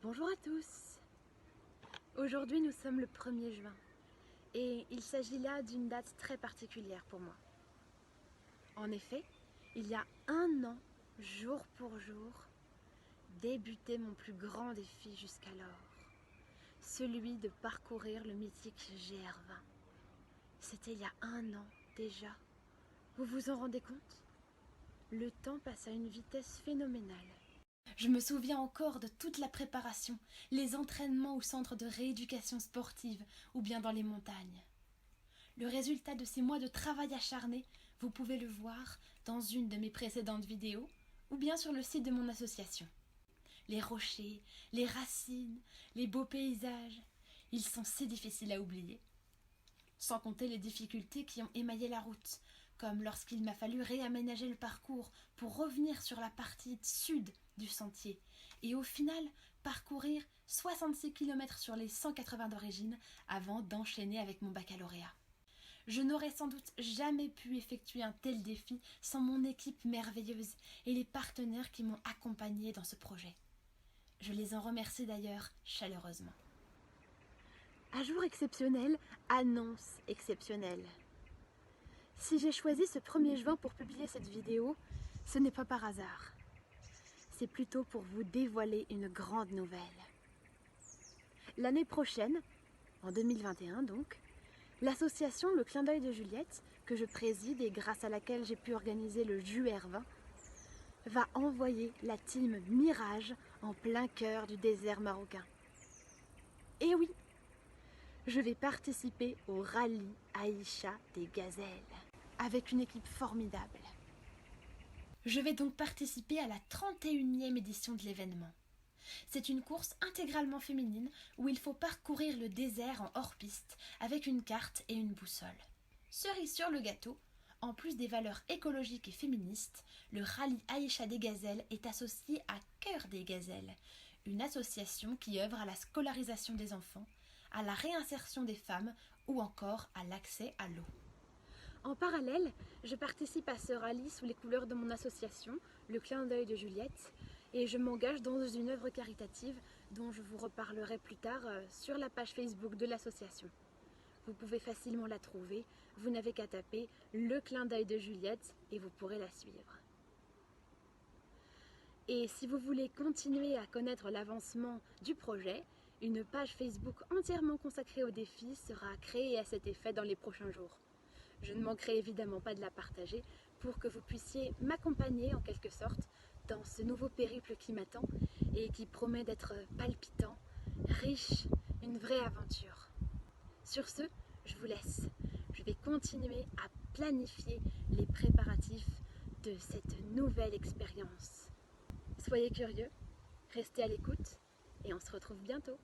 Bonjour à tous. Aujourd'hui nous sommes le 1er juin et il s'agit là d'une date très particulière pour moi. En effet, il y a un an, jour pour jour, débutait mon plus grand défi jusqu'alors, celui de parcourir le mythique GR20. C'était il y a un an déjà. Vous vous en rendez compte? Le temps passe à une vitesse phénoménale. Je me souviens encore de toute la préparation, les entraînements au centre de rééducation sportive ou bien dans les montagnes. Le résultat de ces mois de travail acharné, vous pouvez le voir dans une de mes précédentes vidéos ou bien sur le site de mon association. Les rochers, les racines, les beaux paysages, ils sont si difficiles à oublier. Sans compter les difficultés qui ont émaillé la route, comme lorsqu'il m'a fallu réaménager le parcours pour revenir sur la partie sud du sentier et au final parcourir 66 km sur les 180 d'origine avant d'enchaîner avec mon baccalauréat. Je n'aurais sans doute jamais pu effectuer un tel défi sans mon équipe merveilleuse et les partenaires qui m'ont accompagnée dans ce projet. Je les en remercie d'ailleurs chaleureusement. Un jour exceptionnel, annonce exceptionnelle. Si j'ai choisi ce 1er juin pour publier cette vidéo, ce n'est pas par hasard. C'est plutôt pour vous dévoiler une grande nouvelle. L'année prochaine, en 2021 donc, l'association Le Clin d'œil de Juliette, que je préside et grâce à laquelle j'ai pu organiser le GR20, va envoyer la team Mirage en plein cœur du désert marocain. Et oui, je vais participer au rallye Aïcha des Gazelles, avec une équipe formidable. Je vais donc participer à la 31e édition de l'événement. C'est une course intégralement féminine où il faut parcourir le désert en hors-piste avec une carte et une boussole. Cerise sur le gâteau, en plus des valeurs écologiques et féministes, le rallye Aïcha des Gazelles est associé à Cœur des Gazelles, une association qui œuvre à la scolarisation des enfants, à la réinsertion des femmes ou encore à l'accès à l'eau. En parallèle, je participe à ce rallye sous les couleurs de mon association, Le Clin d'œil de Juliette, et je m'engage dans une œuvre caritative dont je vous reparlerai plus tard sur la page Facebook de l'association. Vous pouvez facilement la trouver, vous n'avez qu'à taper Le Clin d'œil de Juliette et vous pourrez la suivre. Et si vous voulez continuer à connaître l'avancement du projet, une page Facebook entièrement consacrée au défi sera créée à cet effet dans les prochains jours. Je ne manquerai évidemment pas de la partager pour que vous puissiez m'accompagner en quelque sorte dans ce nouveau périple qui m'attend et qui promet d'être palpitant, riche, une vraie aventure. Sur ce, je vous laisse. Je vais continuer à planifier les préparatifs de cette nouvelle expérience. Soyez curieux, restez à l'écoute et on se retrouve bientôt.